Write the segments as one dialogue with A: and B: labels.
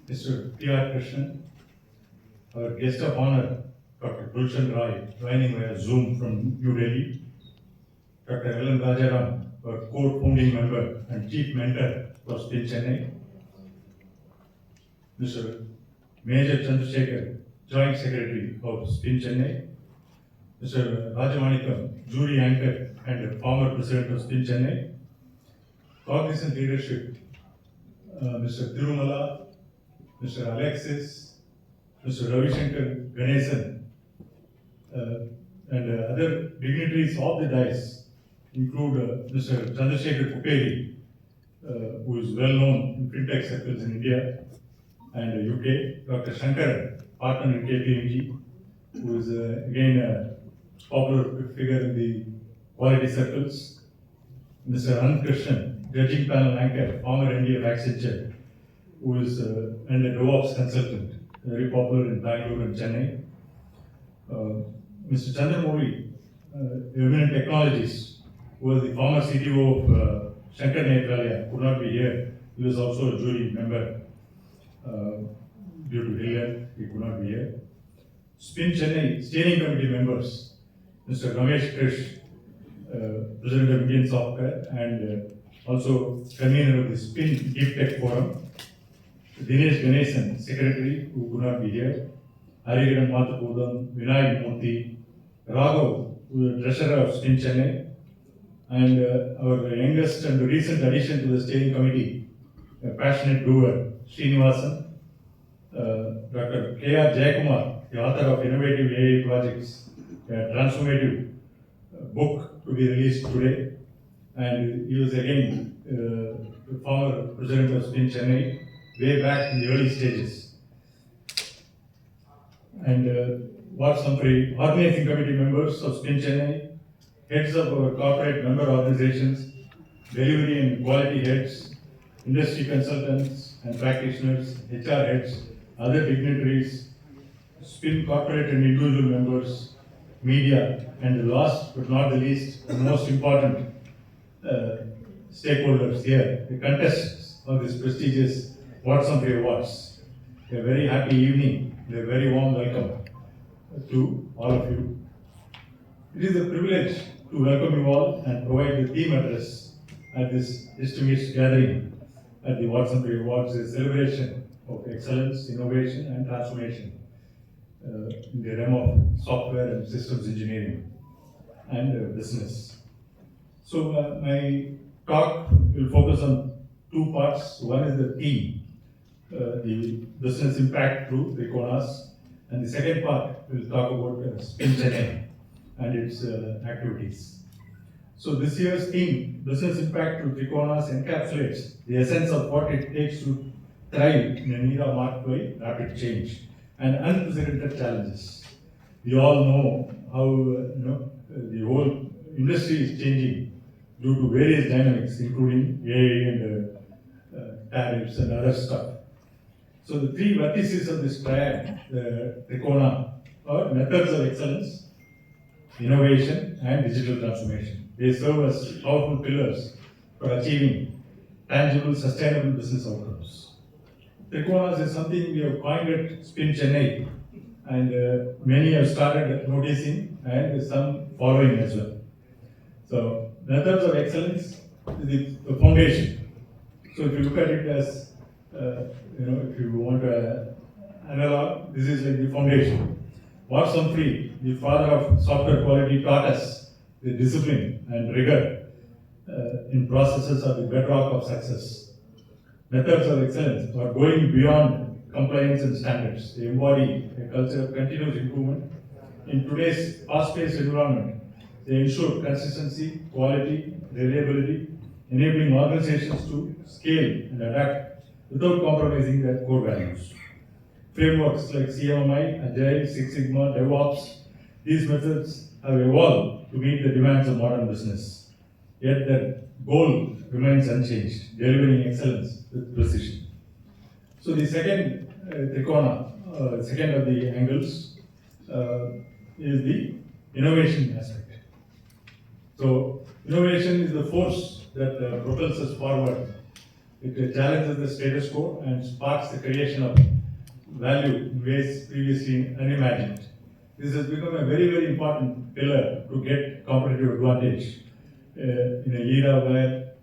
A: Mr.P.R.Krishnan, our guest of honor, Dr.Gulshan Rai, joining via Zoom from New Delhi, Dr. Rajaram, our co-founding member and chief mentor for Spin Chennai, Mr. Major Chandrasekhar, joint secretary of Spin Chennai, Mr. Rajamanikam, jury anchor and former president of Spin Chennai, Cognizant leadership, Mr. Tirumala, Mr. Alexis, Mr. Ravishankar Ganesan, and other dignitaries of the dais include Mr. Chandrasekhar Kuperi, who is well known in fintech circles in India and UK, Dr. Shankar, partner in KPMG, who is again a popular figure in the quality circles, Mr. Anand Krishnan, judging panel anchor, former MD of Accenture, who is and a DevOps consultant, very popular in Bangalore and Chennai. Mr. Chandramouli, eminent technologist, who was the former CTO of Shankar Netralia, could not be here. He was also a jury member. Due to ill health, he could not be here. Spin Chennai steering committee members, Mr. Ramesh Krish, President of Indian Software and also convener of the Spin Deep Tech Forum, Dinesh Ganesan, secretary, who could not be here, Harikiran Mathapudam, Vinayak Murthy, Raghav, who is the treasurer of Spin Chennai, and our youngest and recent addition to the steering committee, a passionate doer, Srinivasan, Dr. K.R. Jayakumar, the author of Innovative AI Projects, a transformative book to be released today, and he was again the former president of Spin Chennai, way back in the early stages. And Humphrey, organizing committee members of Spin Chennai, heads of our corporate member organizations, delivery and quality heads, industry consultants and practitioners, HR heads, other dignitaries, Spin corporate and individual members, media, and last but not the least, the most important stakeholders here, the contestants of this prestigious Humphrey Awards. A very happy evening, a very warm welcome to all of you. It is a privilege to welcome you all and provide the theme address at this distinguished gathering at the Humphrey Awards, a celebration of excellence, innovation, and transformation in the realm of software and systems engineering and business. So my talk will focus on two parts. One is the theme, the business impact through Trikonas, and the second part will talk about Spin Chennai and its activities. So this year's theme, business impact through Trikonas, encapsulates the essence of what it takes to thrive in an era marked by rapid change and unprecedented challenges. We all know how the whole industry is changing due to various dynamics, including AI and tariffs and other stuff. So the three vertices of this triad, the Trikona, are methods of excellence, innovation, and digital transformation. They serve as powerful pillars for achieving tangible, sustainable business outcomes. Trikonas is something we have coined at Spin Chennai, and many have started noticing, and some following as well. So, methods of excellence is the foundation. So, if you look at it as, if you want to analog, this is like the foundation. Humphrey, the father of software quality, taught us the discipline and rigor in processes are the bedrock of success. Methods of excellence are going beyond compliance and standards. They embody a culture of continuous improvement. In today's fast-paced environment, they ensure consistency, quality, reliability, enabling organizations to scale and adapt without compromising their core values. Frameworks like CMMI, Agile, Six Sigma, DevOps, these methods have evolved to meet the demands of modern business. Yet their goal remains unchanged, delivering excellence with precision. So the second Trikona, second of the angles, is the innovation aspect. So innovation is the force that propels us forward It challenges the status quo and sparks the creation of value in ways previously unimagined. This has become a very, very important pillar to get competitive advantage in an era where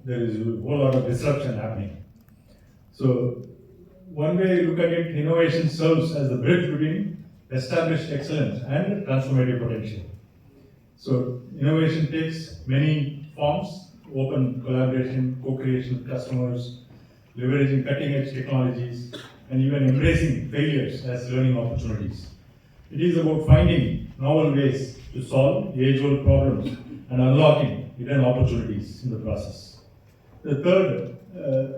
A: there is a whole lot of disruption happening. So, one way you look at it, innovation serves as the bridge between established excellence and transformative potential. So, innovation takes many forms: open collaboration, co-creation with customers, leveraging cutting-edge technologies, and even embracing failures as learning opportunities. It is about finding novel ways to solve age-old problems and unlocking hidden opportunities in the process. The third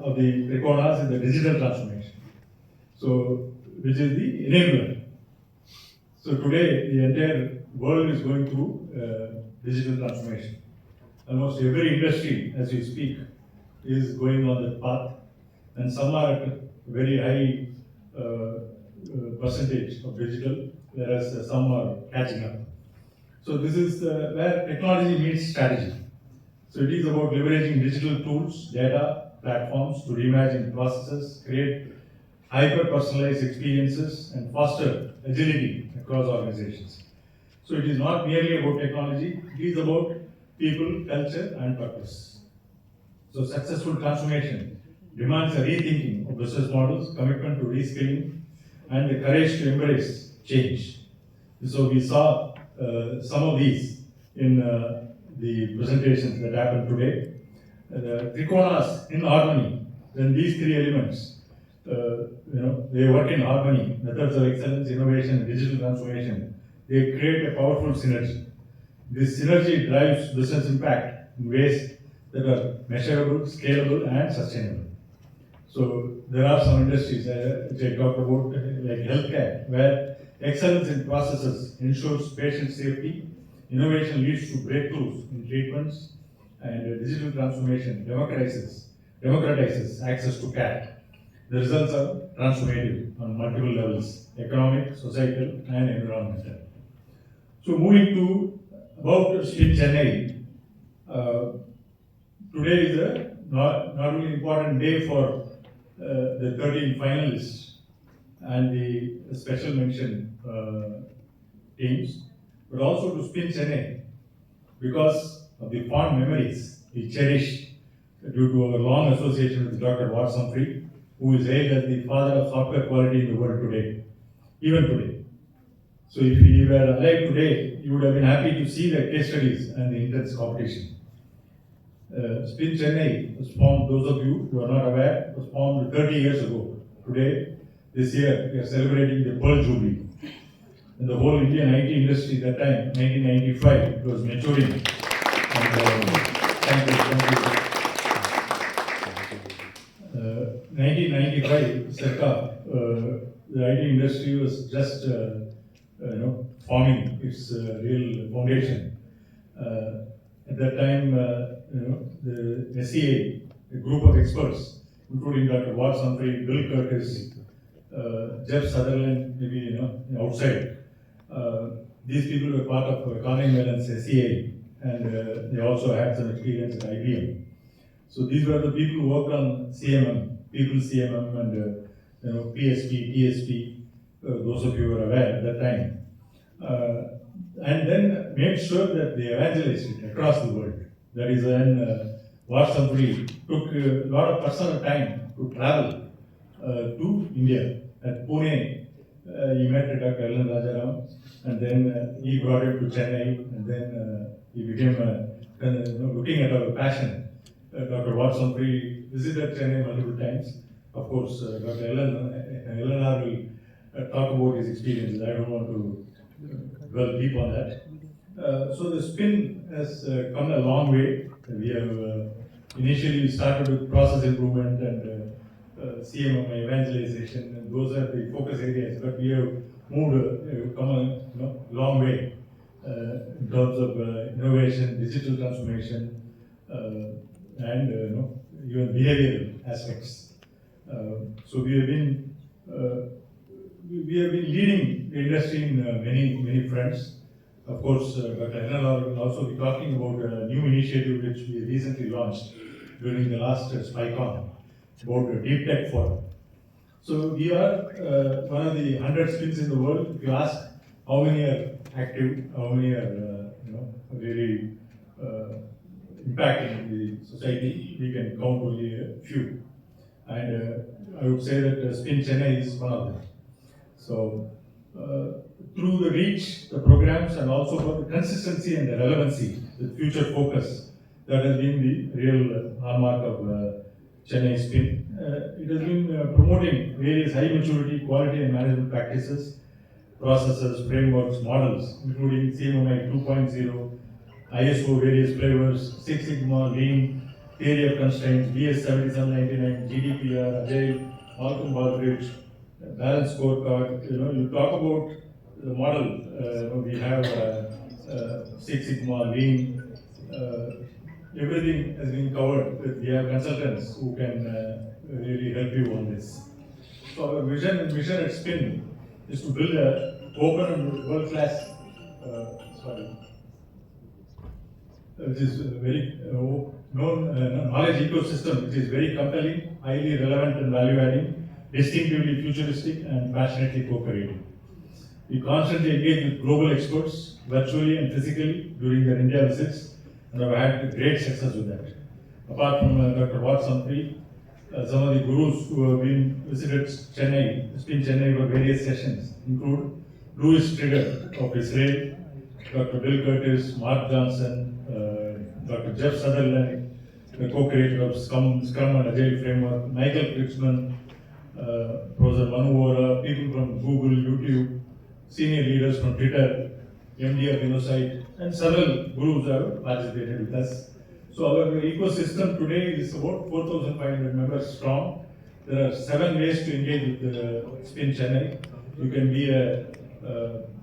A: of the Trikonas is the digital transformation, so which is the enabler. So today, the entire world is going through digital transformation. Almost every industry, as we speak, is going on that path, and some are at a very high percentage of digital, whereas some are catching up. So this is where technology meets strategy. So it is about leveraging digital tools, data, platforms to reimagine processes, create hyper-personalized experiences, and foster agility across organizations. So it is not merely about technology, it is about people, culture, and purpose. So successful transformation demands a rethinking of business models, commitment to reskilling, and the courage to embrace change. So we saw some of these in the presentations that happened today. The Trikonas in harmony, then these three elements, they work in harmony: methods of excellence, innovation, and digital transformation. They create a powerful synergy. This synergy drives business impact in ways that are measurable, scalable, and sustainable. So there are some industries which I talked about, like healthcare, where excellence in processes ensures patient safety, innovation leads to breakthroughs in treatments, and digital transformation democratizes access to care. The results are transformative on multiple levels: economic, societal, and environmental. So moving to about Spin Chennai, today is not only important day for the 13 finalists and the special mention teams, but also to Spin Chennai, because of the fond memories we cherish due to our long association with Dr. Humphrey, who is hailed as the father of software quality in the world today, even today. So if he were alive today, you would have been happy to see the case studies and the intense competition. Spin Chennai was formed, those of you who are not aware, was formed 30 years ago. Today, this year, we are celebrating the Pearl Jubilee. And the whole Indian IT industry at that time, 1995, it was maturing. And, thank you. 1995, circa, the IT industry was just forming its real foundation. At that time, the SEA, a group of experts, including Dr. Humphrey, Bill Curtis, Jeff Sutherland, maybe outside. These people were part of Carnegie Mellon's SEA, and they also had some experience at IBM. So these were the people who worked on CMM, people CMM, and PSP, TSP. Those of you who are aware at that time. And then made sure that they evangelized it across the world. That is when Humphrey took a lot of personal time to travel to India. At Pune, he met Dr. L. Rajaram, and then he brought him to Chennai, and then he became looking at our passion. Dr. Humphrey visited Chennai multiple times. Of course, Dr. L.N.R. will talk about his experiences. I don't want to dwell deep on that. So the spin has come a long way. We have initially started with process improvement and CMM evangelization, and those are the focus areas. But we have moved, come a long way in terms of innovation, digital transformation, and even behavioral aspects. So we have been leading the industry in many fronts. Of course, Dr. L.N.R. will also be talking about a new initiative which we recently launched, during the last SpyCon about a deep tech forum. So we are one of the 100 spins in the world. If you ask how many are active, how many are really impacting the society, we can count only a few. And I would say that Spin Chennai is one of them. So through the reach, the programs, and also for the consistency and the relevancy, the future focus, that has been the real hallmark of Chennai Spin. It has been promoting various high maturity, quality and management practices, processes, frameworks, models, including CMMI 2.0, ISO various flavors, Six Sigma, Lean, Theory of Constraints, BS 7799, GDPR, Agile, Malcolm Baldrige, Balanced Scorecard. You talk about the model. We have Six Sigma, Lean. Everything has been covered. We have consultants who can really help you on this. So our vision and mission at Spin is to build an open and world-class, which is very known knowledge ecosystem, which is very compelling, highly relevant and value-adding, distinctively futuristic and passionately co-creating. We constantly engage with global experts, virtually and physically, during their India visits, and have had great success with that. Apart from Dr. Humphrey, some of the gurus who have been visited Chennai, Spin Chennai for various sessions, include Louis Trigger of Israel, Dr. Bill Curtis, Mark Johnson, Dr. Jeff Sutherland, the co-creator of Scrum and Agile Framework, Michael Krishnan, Professor Manu Vora, people from Google, YouTube, senior leaders from Twitter, MD of InnoSight, and several gurus have participated with us. So our ecosystem today is about 4,500 members strong. There are 7 ways to engage with Spin Chennai. You can be a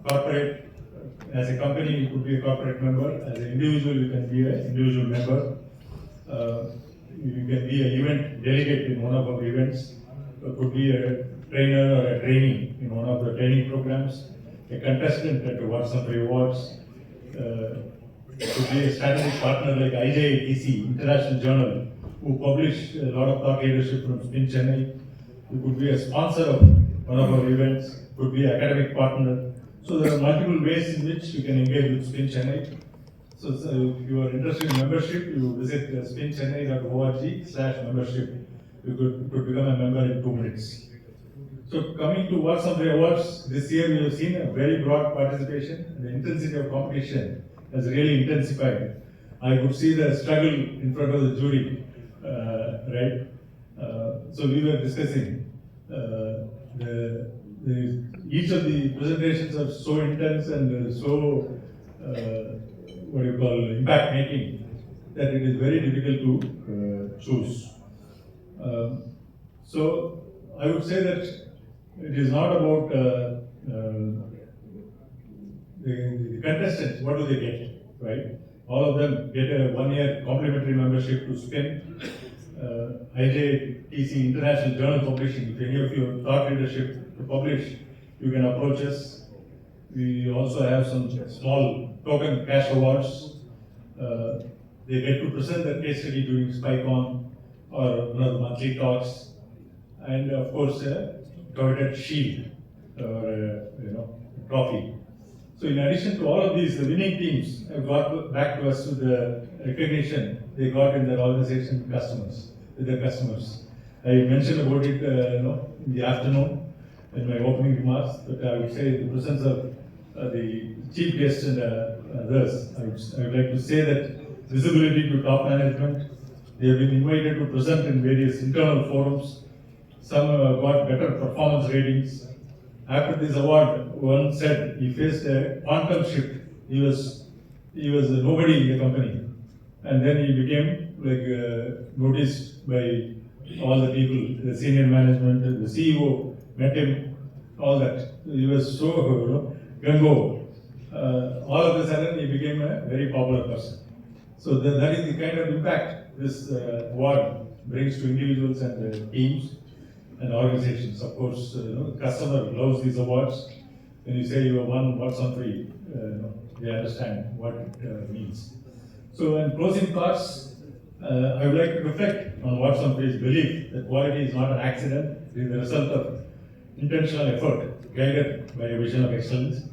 A: corporate. As a company, you could be a corporate member. As an individual, you can be an individual member. You can be an event delegate in one of our events. You could be a trainer or a trainee in one of the training programs. A contestant at the Humphrey Awards. Could be a strategic partner like IJITC, International Journal, who publish a lot of thought leadership from Spin Chennai. You could be a sponsor of one of our events. Could be an academic partner. So there are multiple ways in which you can engage with Spin Chennai. So if you are interested in membership, you visit spinchenai.org/membership. You could become a member in 2 minutes. So coming to Humphrey Awards, this year we have seen a very broad participation. The intensity of competition has really intensified. I could see the struggle in front of the jury, right? So we were discussing each of the presentations are so intense and so impact making that it is very difficult to choose. So I would say that it is not about the contestants. What do they get, right? All of them get a 1-year complimentary membership to Spin. IJTC, International Journal Publishing. If any of you have thought leadership to publish, you can approach us. We also have some small token cash awards. They get to present their case study during SpyCon or one of the monthly talks, and of course a coveted shield or trophy. So in addition to all of these, the winning teams have got back to us with the recognition they got in their organization with their customers. I mentioned about it in the afternoon in my opening remarks, but I would say in the presence of the chief guest and others, I would like to say that visibility to top management. They have been invited to present in various internal forums. Some got better performance ratings. After this award, one said he faced a quantum shift. He was a nobody in the company, and then he became noticed by all the people, the senior management, the CEO met him, all that. He was so gung-ho. All of a sudden, he became a very popular person. So that is the kind of impact this award brings to individuals and teams and organizations. Of course, the customer loves these awards. When you say you have won Humphrey, they understand what it means. So, in closing thoughts, I would like to reflect on Watson Humphrey's belief that quality is not an accident, it is the result of intentional effort guided by a vision of excellence.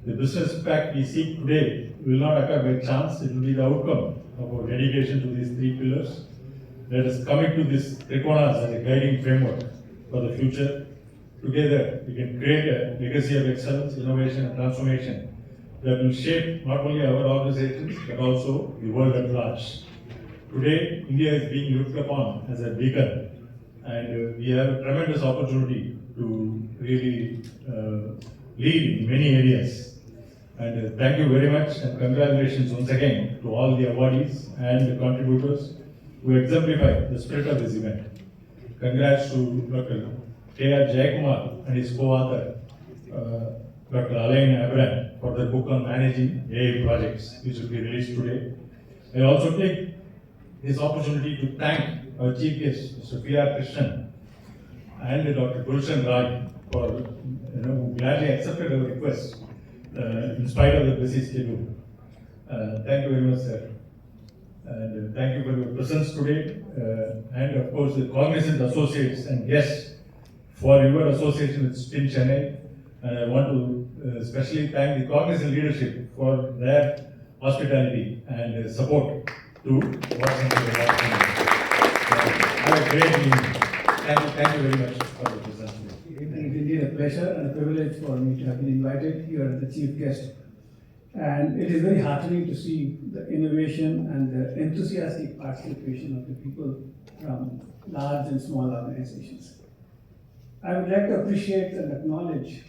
A: The business impact we seek today will not occur by chance, it will be the outcome of our dedication to these three pillars. Let us commit to this Trikonas as a guiding framework for the future. Together, we can create a legacy of excellence, innovation, and transformation that will shape not only our organizations but also the world at large. Today, India is being looked upon as a beacon, and we have a tremendous opportunity to really lead in many areas. And thank you very much, and congratulations once again to all the awardees and the contributors who exemplify the spirit of this event. Congrats to Dr. K.R. Jayakumar and his co-author, Dr. Alain Abraham, for their book on managing AI projects, which will be released today. I also take this opportunity to thank our chief guest, Mr.P.R.Krishnan, and Dr. Gulshan Rai for who gladly accepted our request in spite of the busy schedule. Thank you very much, sir. And thank you for your presence today, and of course the Cognizant associates and guests for your association with SPIN Chennai. And I want to especially thank the Cognizant leadership for their hospitality and support to Watson Humphrey. Have a great evening. Thank you very much for the presence today.
B: It is indeed a pleasure and a privilege for me to have been invited here as the chief guest. And it is very heartening to see the innovation and the enthusiastic participation of the people from large and small organizations. I would like to appreciate and acknowledge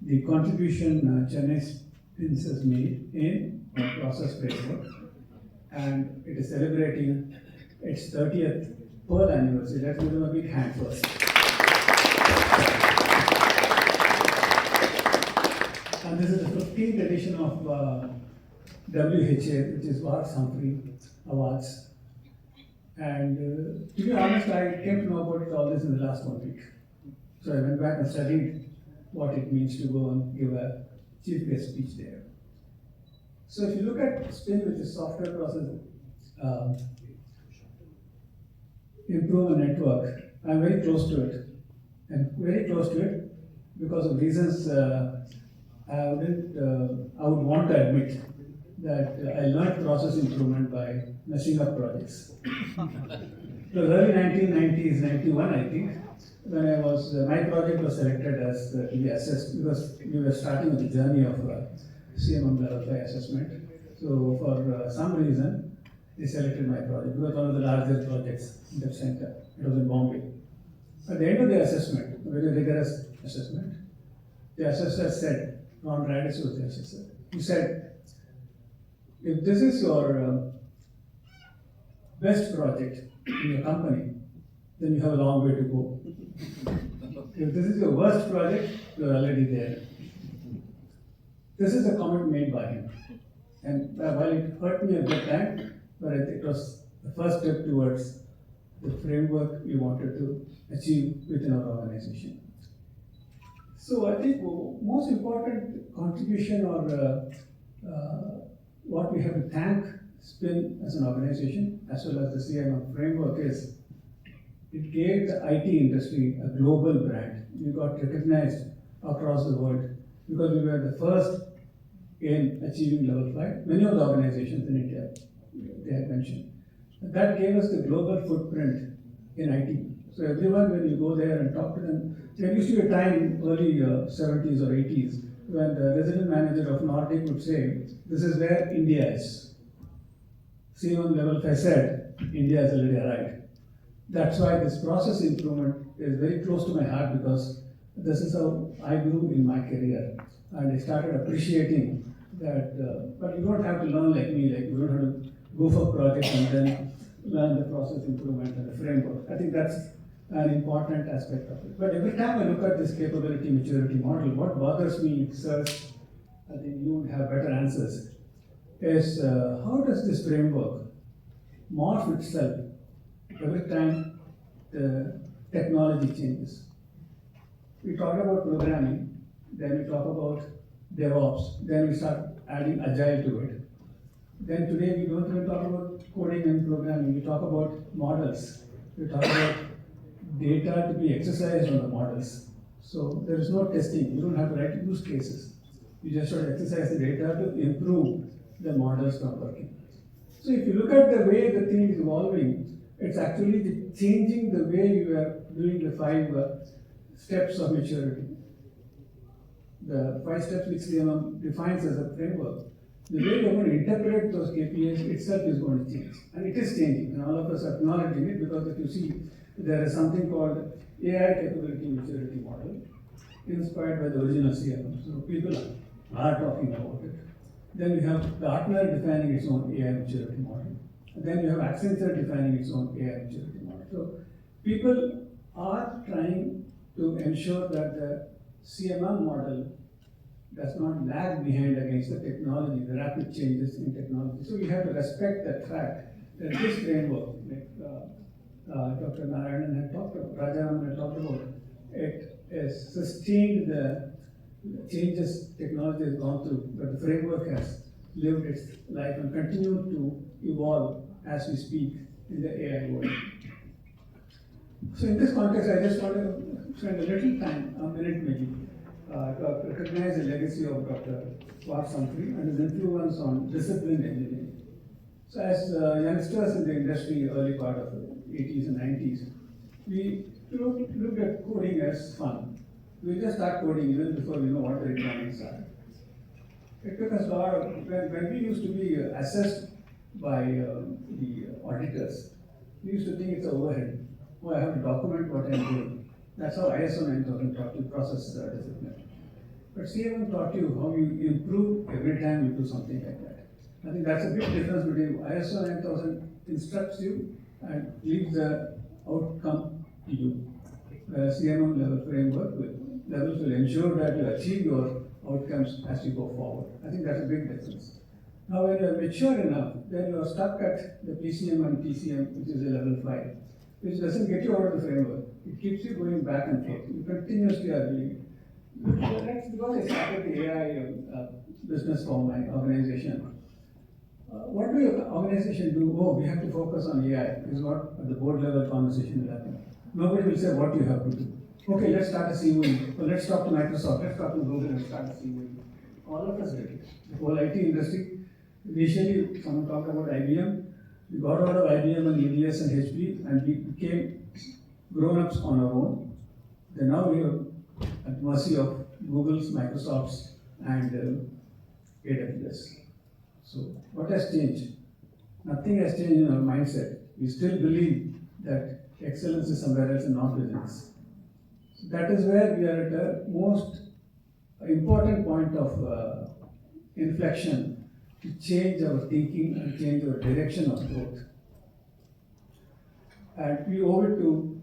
B: the contribution Chennai Glitz has made in process framework, and it is celebrating its 30th Pearl anniversary. Let's give them a big hand first. And this is the 15th edition of WHA, which is Watson Humphrey Awards. And to be honest, I came to know about all this in the last 1 week. So I went back and studied what it means to go and give a chief guest speech there. So if you look at SPIN, which is Software Process Improvement Network, I'm very close to it. And very close to it because of reasons I would want to admit that I learned process improvement by messing up projects. It was early 1990s, 91 I think, when I was, my project was selected as to be assessed because we were starting with the journey of CMM level 5 assessment. So for some reason, they selected my project. It was one of the largest projects in that center. It was in Bombay. At the end of the assessment, a very rigorous assessment, the assessor said, Ron Radis was the assessor, he said, if this is your best project in your company, then you have a long way to go. If this is your worst project, you are already there. This is a comment made by him. And while it hurt me at that time, but I think it was the first step towards the framework we wanted to achieve within our organization. So I think most important contribution or what we have to thank SPIN as an organization as well as the CMM framework is it gave the IT industry a global brand. We got recognized across the world because we were the first in achieving level 5. Many of the organizations in India, they had mentioned. That gave us the global footprint in IT. So everyone, when you go there and talk to them, there used to be a time in early 70s or 80s when the resident manager of Nordic would say, this is where India is. CMM level 5 said, India has already arrived. That's why this process improvement is very close to my heart because this is how I grew in my career. And I started appreciating that, but you don't have to learn like me, like you don't have to go for projects and then learn the process improvement and the framework. I think that's an important aspect of it. But every time I look at this capability maturity model, what bothers me, sir, I think you would have better answers, is how does this framework morph itself every time the technology changes? We talk about programming, then we talk about DevOps, then we start adding Agile to it. Then today we don't even talk about coding and programming, we talk about models. We talk about data to be exercised on the models. So there is no testing, you don't have to write use cases. You just have to exercise the data to improve the models not working. So if you look at the way the thing is evolving, it's actually changing the way you are doing the 5 steps of maturity. The 5 steps which CMM defines as a framework. The way you're going to interpret those KPIs itself is going to change. And it is changing, and all of us are acknowledging it, because if you see, there is something called AI capability maturity model, inspired by the original CMM. So people are talking about it. Then you have Gartner defining its own AI maturity model. And then you have Accenture defining its own AI maturity model. So people are trying to ensure that the CMM model does not lag behind against the technology, the rapid changes in technology. So we have to respect that fact that this framework, like Dr. Narayanan had talked about, Rajaram had talked about, it has sustained the changes technology has gone through, but the framework has lived its life and continued to evolve as we speak in the AI world. So in this context, I just want to spend a little time, a minute maybe, to recognize the legacy of Dr. Humphrey and his influence on disciplined engineering. So as youngsters in the industry, early part of the 80s and 90s, we looked at coding as fun. We just start coding even before we know what the requirements are. It took us a lot of, when we used to be assessed by the auditors, we used to think it's overhead. Oh, I have to document what I'm doing. That's how ISO 9000 taught you process discipline. But CMM taught you how you improve every time you do something like that. I think that's a big difference between ISO 9000 instructs you and leaves the outcome to you. CMM level framework levels will ensure that you achieve your outcomes as you go forward. I think that's a big difference. Now, when you're mature enough, then you're stuck at the PCM and TCM, which is a level 5, which doesn't get you out of the framework. It keeps you going back and forth. You continuously are doing it. That's because I started the AI business for my organization. What do your organization do? Oh, we have to focus on AI. Is what at the board level conversation will happen. Nobody will say what you have to do. Okay, let's start a COE. So let's talk to Microsoft. Let's talk to Google and start a COE. All of us did it. The whole IT industry. Initially, someone talked about IBM. We got out of IBM and EDS and HP, and we became grown-ups on our own. Then now we are at mercy of Google's, Microsoft's, and AWS. So what has changed? Nothing has changed in our mindset. We still believe that excellence is somewhere else and not within us. So that is where we are at the most important point of inflection to change our thinking and change our direction of growth. And we owe it to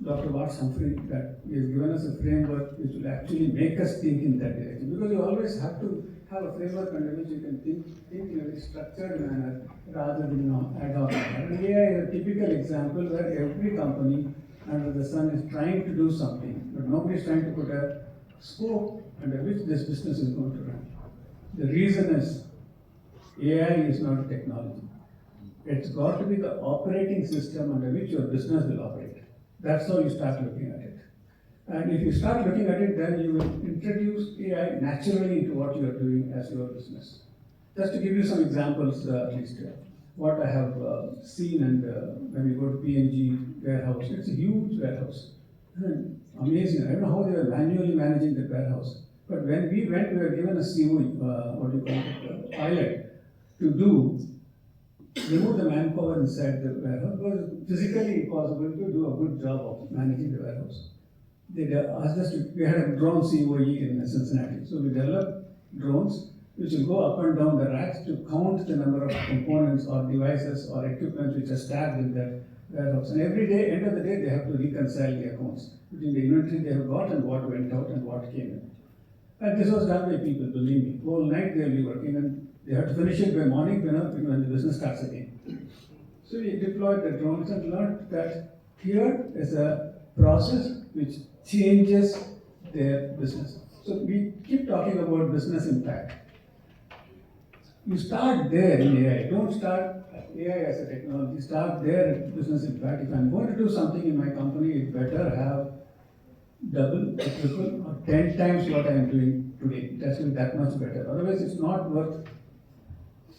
B: Dr. Humphrey that he has given us a framework which will actually make us think in that direction. Because you always have to have a framework under which you can think in a very structured manner rather than ad hoc. And AI is a typical example where every company under the sun is trying to do something, but nobody is trying to put a scope under which this business is going to run. The reason is AI is not a technology. It's got to be the operating system under which your business will operate. That's how you start looking at it. And if you start looking at it, then you will introduce AI naturally into what you are doing as your business. Just to give you some examples, at least what I have seen, and when you go to P&G warehouse, it's a huge warehouse. And amazing. I don't know how they were manually managing the warehouse. But when we went, we were given a COE, pilot, to remove the manpower inside the warehouse. It was physically impossible to do a good job of managing the warehouse. They asked us to, we had a drone COE in Cincinnati. So we developed drones which will go up and down the racks to count the number of components or devices or equipment which are stacked in that warehouse. And every day, end of the day, they have to reconcile the accounts between the inventory they have got and what went out and what came in. And this was done by people, believe me. Whole night they'll be working and they have to finish it by morning when the business starts again. So we deployed the drones and learned that here is a process which changes their business. So we keep talking about business impact. You start there in AI. Don't start AI as a technology. Start there in business impact. If I'm going to do something in my company, it better have double, or triple, or 10 times what I am doing today. It has to be that much better. Otherwise, it's not worth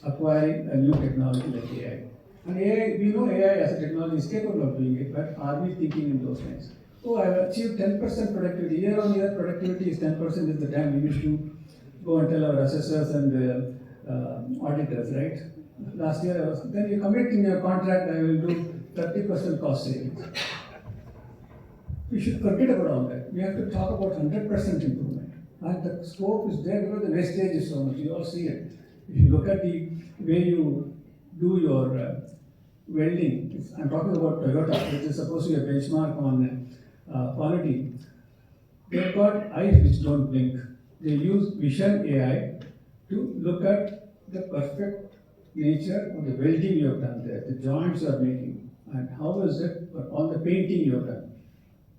B: acquiring a new technology like AI. And AI, we know AI as a technology is capable of doing it, but are we thinking in those lines? Oh, I've achieved 10% productivity. Year on year productivity is 10% is the time we used to go and tell our assessors and auditors, right? Last year I was, then you commit in your contract, I will do 30% cost savings. We should forget about all that. We have to talk about 100% improvement. And the scope is there because the wastage is so much. You all see it. If you look at the way you do your welding, I'm talking about Toyota, which is supposed to be a benchmark on quality. They've got eyes which don't blink. They use Vision AI to look at the perfect nature of the welding you have done there, the joints you are making, and how is it for all the painting you have done.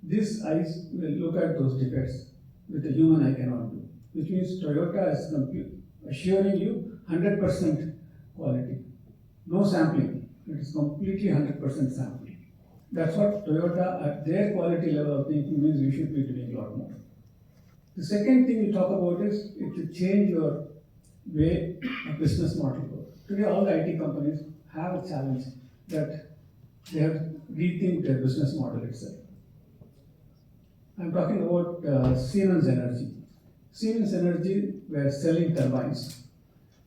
B: These eyes will look at those defects with a human eye cannot do, which means Toyota is assuring you 100% quality. No sampling, it is completely 100% sampling. That's what Toyota at their quality level of thinking means we should be doing a lot more. The second thing you talk about is it should change your way a business model works. Today all the IT companies have a challenge that they have to rethink their business model itself. I'm talking about Siemens Energy. Siemens Energy were selling turbines.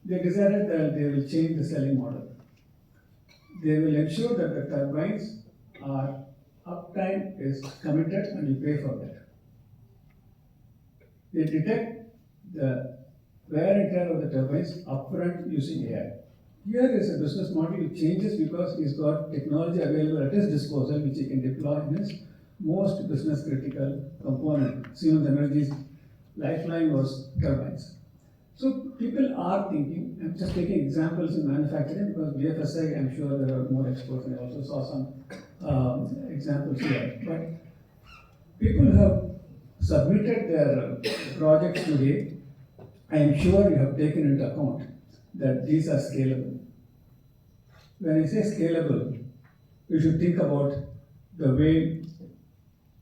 B: They decided that they will change the selling model. They will ensure that the turbines are uptime is committed and you pay for that. They detect the wear and tear of the turbines upfront using AI. Here is a business model which changes because he's got technology available at his disposal which he can deploy in his most business critical component. Siemens Energy's lifeline was turbines. So people are thinking, I'm just taking examples in manufacturing because BFSI, I'm sure there are more experts and I also saw some examples here. But people have submitted their projects today. I am sure you have taken into account that these are scalable. When I say scalable, you should think about the way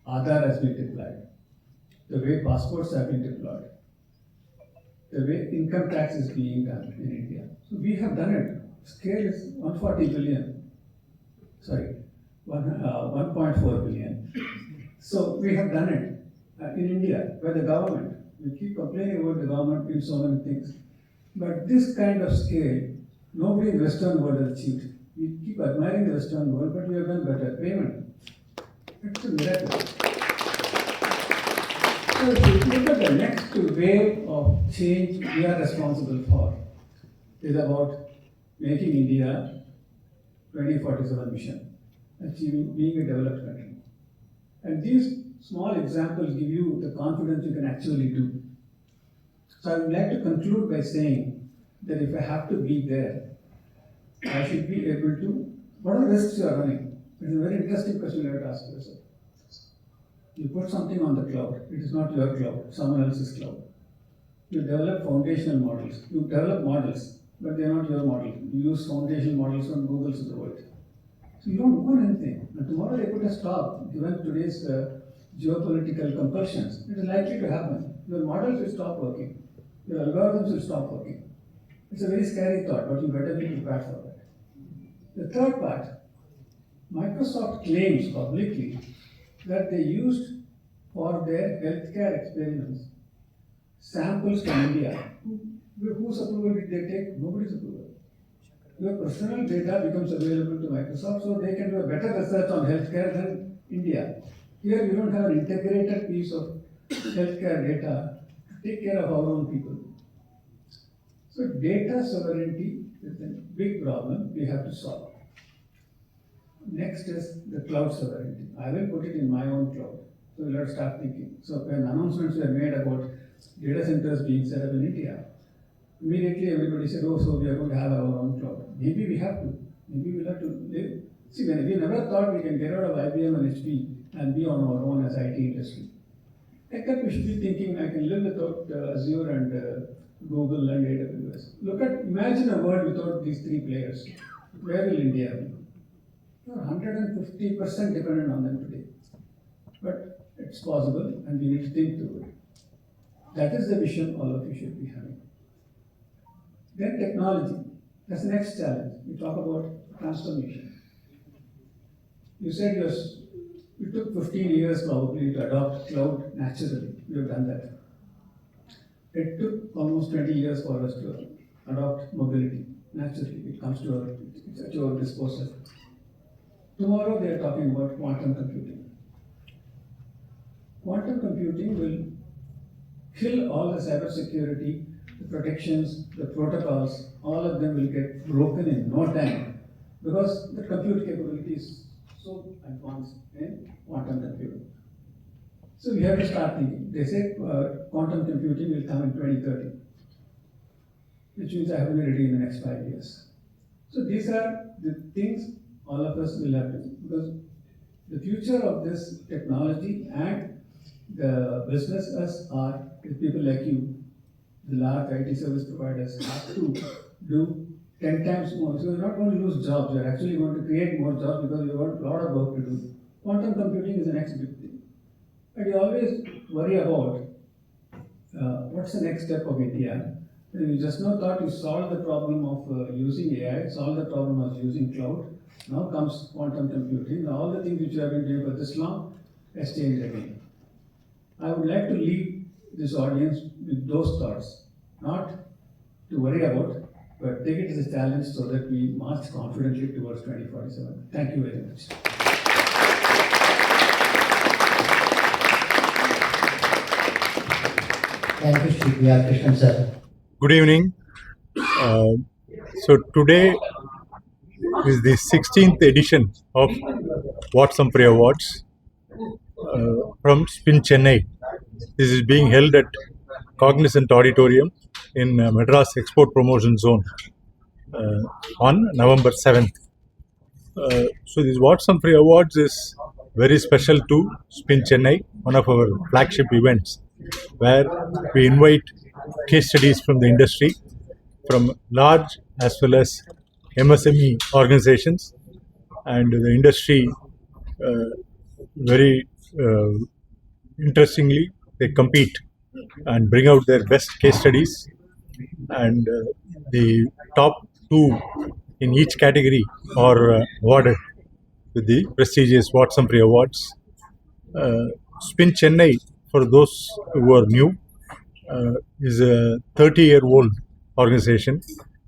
B: Aadhaar has been deployed, the way passports have been deployed, the way income tax is being done in India. So we have done it. Scale is 140 billion. Sorry, 1.4 billion. So we have done it in India by the government. We keep complaining about the government in so many things. But this kind of scale, nobody in the Western world has achieved. We keep admiring the Western world, but we have done better. Payment. It's a miracle. So if you look at the next wave of change we are responsible for, is about making India 2047 mission, achieving being a developed country. And these small examples give you the confidence you can actually do. So I would like to conclude by saying that if I have to be there, I should be able to, what are the risks you are running? It's a very interesting question you have to ask yourself. You put something on the cloud, it is not your cloud, someone else's cloud. You develop foundational models. You develop models, but they are not your model. You use foundation models from Google's of the world. So you don't own anything. And tomorrow they put a stop, given today's geopolitical compulsions. It is likely to happen. Your models will stop working. Your algorithms will stop working. It's a very scary thought, but you better be prepared for that. The third part, Microsoft claims publicly that they used for their healthcare experiments samples from India. Whose approval did they take? Nobody's approval. Your personal data becomes available to Microsoft so they can do a better research on healthcare than India. Here we don't have an integrated piece of healthcare data to take care of our own people. So data sovereignty is a big problem we have to solve. Next is the cloud sovereignty. I will put it in my own cloud. So let's start thinking. So when announcements were made about data centers being set up in India, immediately everybody said, oh, so we are going to have our own cloud. Maybe we have to. Maybe we'll have to live. See, when we never thought we can get out of IBM and HP and be on our own as IT industry. I think we should be thinking I can live without Azure and Google and AWS. Imagine a world without these three players. Where will India be? We are 150% dependent on them today. But it's possible and we need to think through it. That is the vision all of you should be having. Then technology. That's the next challenge. We talk about transformation. You said it took 15 years probably to adopt cloud naturally. We have done that. It took almost 20 years for us to adopt mobility naturally. It comes to it's at your disposal. Tomorrow they are talking about quantum computing. Quantum computing will kill all the cybersecurity, the protections, the protocols, all of them will get broken in no time because the compute capability is so advanced in quantum computing. So we have to start thinking. They say quantum computing will come in 2030, which means I have to be ready in the next 5 years. So these are the things all of us will have to do because the future of this technology and the businesses are the people like you, the large IT service providers have to do 10 times more. So you're not going to lose jobs, you're actually going to create more jobs because you have a lot of work to do. Quantum computing is the next big thing. But you always worry about what's the next step of India. You just now thought you solved the problem of using AI, solved the problem of using cloud. Now comes quantum computing. All the things which you have been doing for this long has changed again. I would like to leave this audience with those thoughts, not to worry about, but take it as a challenge so that we march confidently towards 2047. Thank you very much.
C: Thank you, Mr.P.R.Krishnan, sir.
A: Good evening. So today is the 16th edition of Humphrey Awards from Spin Chennai. This is being held at Cognizant Auditorium in Madras Export Promotion Zone on November 7th. So this Humphrey Awards is very special to Spin Chennai, one of our flagship events, where we invite case studies from the industry, from large as well as MSME organizations, and the industry very interestingly they compete and bring out their best case studies, and the top two in each category are awarded with the prestigious Humphrey Awards. Spin Chennai, for those who are new, is a 30-year-old organization.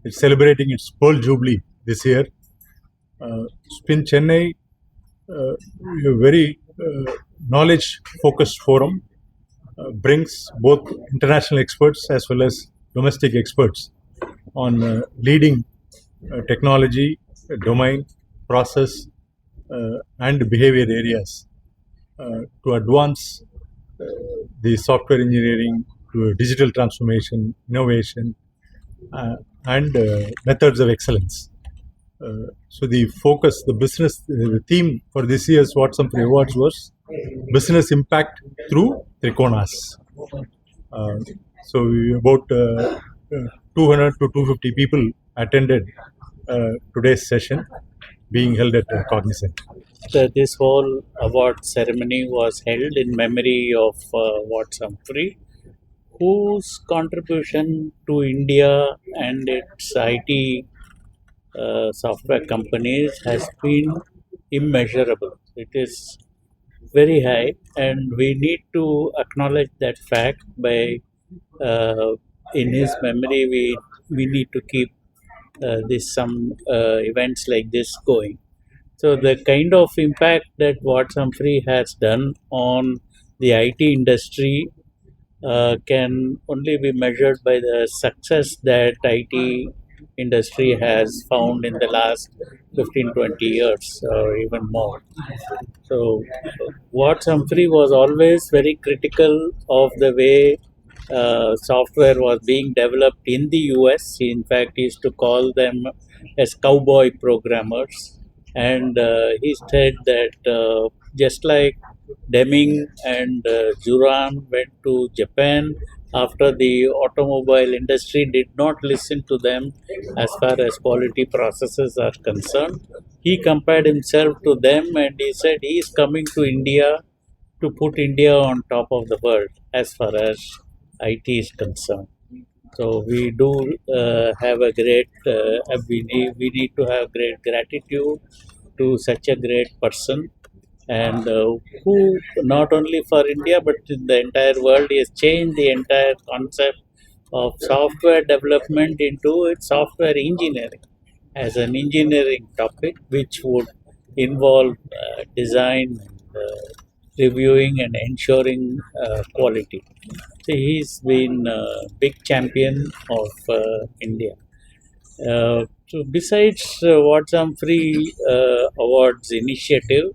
A: It's celebrating its Pearl Jubilee this year. Spin Chennai, a very knowledge-focused forum, brings both international experts as well as domestic experts on leading technology, domain, process, and behavior areas to advance the software engineering, to digital transformation, innovation, and methods of excellence. So the focus, the theme for this year's Humphrey Awards was business impact through Trikonas. So about 200 to 250 people attended today's session being held at Cognizant.
D: This whole award ceremony was held in memory of Humphrey, whose contribution to India and its IT software companies has been immeasurable. It is very high, and we need to acknowledge that fact by in his memory we need to keep some events like this going. So the kind of impact that Humphrey has done on the IT industry can only be measured by the success that IT industry has found in the last 15-20 years or even more. So Humphrey was always very critical of the way software was being developed in the US. He in fact used to call them as cowboy programmers, and he said that just like Deming and Juran went to Japan after the automobile industry did not listen to them as far as quality processes are concerned. He compared himself to them and he said he is coming to India to put India on top of the world as far as IT is concerned. So we do have a great, we need to have great gratitude to such a great person, and who not only for India but in the entire world, he has changed the entire concept of software development into its software engineering as an engineering topic, which would involve design, reviewing, and ensuring quality. So he's been a big champion of India. So besides What's Humphrey Awards initiative,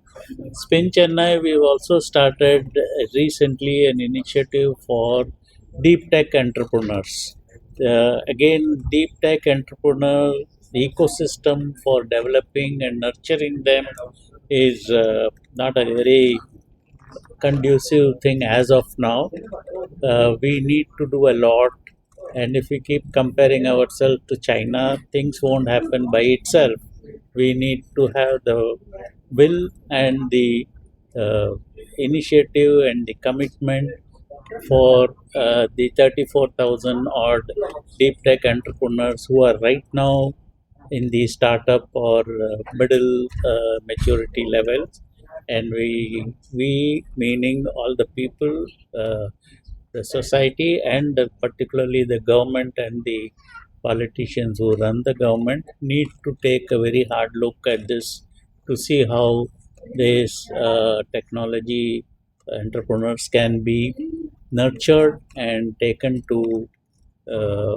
D: Spin Chennai, we've also started recently an initiative for deep tech entrepreneurs. Again, deep tech entrepreneur ecosystem for developing and nurturing them is not a very conducive thing as of now. We need to do a lot, and if we keep comparing ourselves to China, things won't happen by itself. We need to have the will and the uh, initiative and the commitment for the 34,000 odd deep tech entrepreneurs who are right now in the startup or middle maturity levels, and we meaning all the people, the society, and particularly the government and the politicians who run the government need to take a very hard look at this to see how these technology entrepreneurs can be nurtured and taken to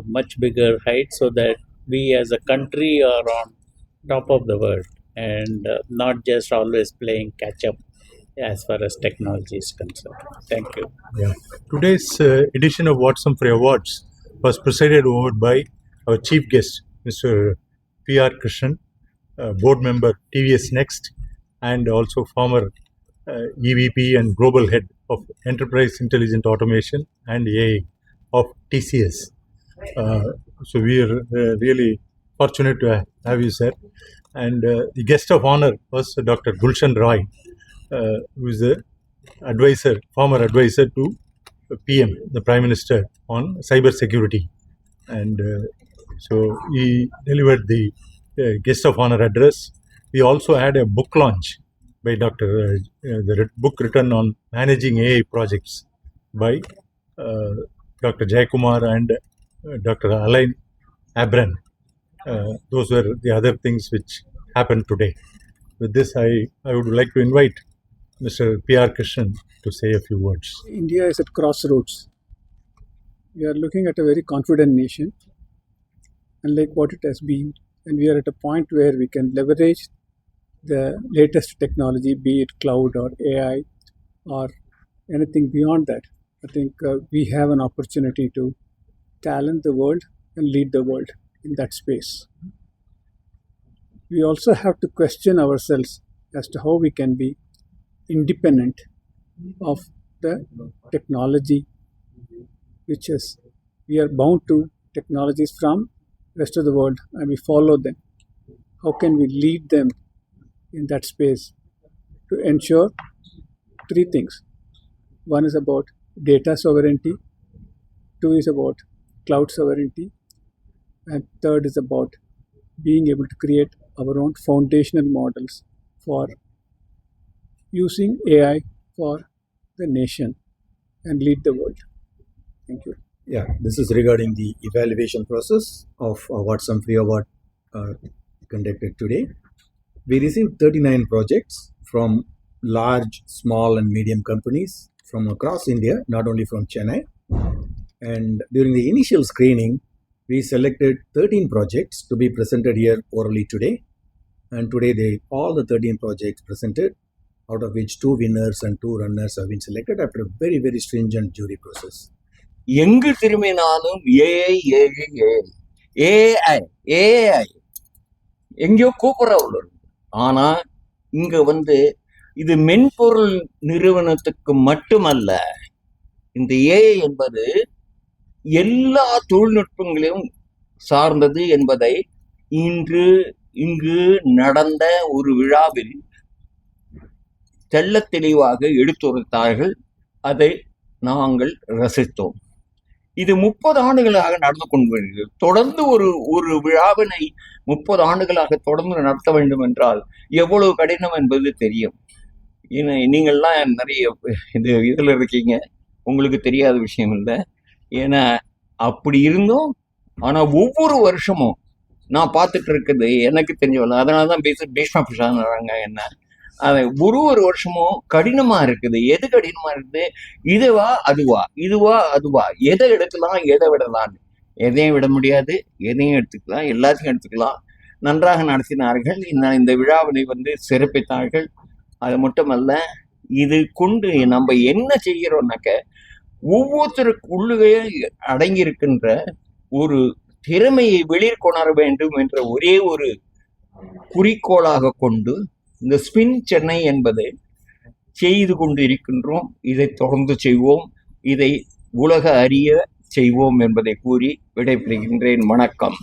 D: much bigger heights so that we as a country are on top of the world and not just always playing catch up as far as technology is concerned. Thank you.
A: Yeah. Today's edition of What's Humphrey Awards was presided over by our chief guest, Mr. P.R.Krishnan, board member TVS Next, and also former EVP and global head of Enterprise Intelligent Automation and AI of TCS. So we are really fortunate to have you, sir. And the guest of honor was Dr. Gulshan Rai, who is the advisor, former advisor to PM, the Prime Minister, on cyber security. And so he delivered the guest of honor address. We also had a book launch by the book written on managing AI projects by Dr. Jayakumar and Dr. Alain Abran. Those were the other things which happened today. With this, I would like to invite Mr. P.R.Krishnan to say a few words.
B: India is at crossroads. We are looking at a very confident nation, unlike what it has been, and we are at a point where we can leverage the latest technology, be it cloud or AI or anything beyond that. I think we have an opportunity to challenge the world and lead the world in that space. We also have to question ourselves as to how we can be independent of the technology, which is we are bound to technologies from rest of the world and we follow them. How can we lead them in that space to ensure three things? One is about data sovereignty, two is about cloud sovereignty, and third is about being able to create our own foundational models for using AI for the nation and lead the world. Thank you.
E: Yeah, this is regarding the evaluation process of What's Humphrey Award conducted today. We received 39 projects from large, small and medium companies from across India, not only from Chennai. And during the initial screening, we selected 13 projects to be presented here orally today. And today all the 13 projects presented, out of which 2 winners and 2 runners have been selected after a very, very stringent jury process.
F: எங்கு திரும்பினாலும் AI AI AI எங்கேயோ கூப்பிட்ற உள்ள, ஆனா இங்க இது மென்பொருள் நிறுவனத்துக்கு மட்டுமல்ல, இந்த ஏஐ என்பது எல்லா தொழில்நுட்பங்களையும் சார்ந்தது என்பதை இங்கு நடந்த ஒரு விழாவில் தெள்ளத் தெளிவாக எடுத்துரைத்தார்கள். அதை நாங்கள் ரசித்தோம். இது 30 ஆண்டுகளாக நடந்து கொண்டு வருகிறது. தொடர்ந்து ஒரு விழாவினை 30 ஆண்டுகளாக தொடர்ந்து நடத்த வேண்டும் என்றால் எவ்வளவு கடினம் என்பது தெரியும். நீங்கள்லாம் நிறைய இதில் இருக்கீங்க, உங்களுக்கு தெரியாத விஷயம் இல்லை. ஏன்னா அப்படி இருந்தும் ஆனால் ஒவ்வொரு வருஷமும் நான் பார்த்துட்டு இருக்குது எனக்கு தெரிஞ்சவங்க. அதனால தான் பீஷ்ம பிரசாதம் என்ன அது ஒரு வருஷமும் கடினமாக இருக்குது. எது கடினமாக இருக்குது? இதுவா அதுவா, எதை எடுக்கலாம் எதை விடலான்னு. எதையும் விட முடியாது, எதையும் எடுத்துக்கலாம், எல்லாத்தையும் எடுத்துக்கலாம். நன்றாக நடத்தினார்கள். இந்த விழாவினை சிறப்பித்தார்கள். அது மட்டுமல்ல, இது கொண்டு நம்ம என்ன செய்கிறோம்னாக்க, ஒவ்வொருத்தருக்குள்ளே அடங்கியிருக்கின்ற ஒரு திறமையை வெளிக்கொணர வேண்டும் என்ற ஒரே ஒரு குறிக்கோளாக கொண்டு இந்த ஸ்பின் சென்னை என்பதை செய்து கொண்டு இருக்கின்றோம். இதை தொடர்ந்து செய்வோம், இதை உலக அறிய செய்வோம் என்பதை கூறி விடைபெறுகின்றேன். வணக்கம்.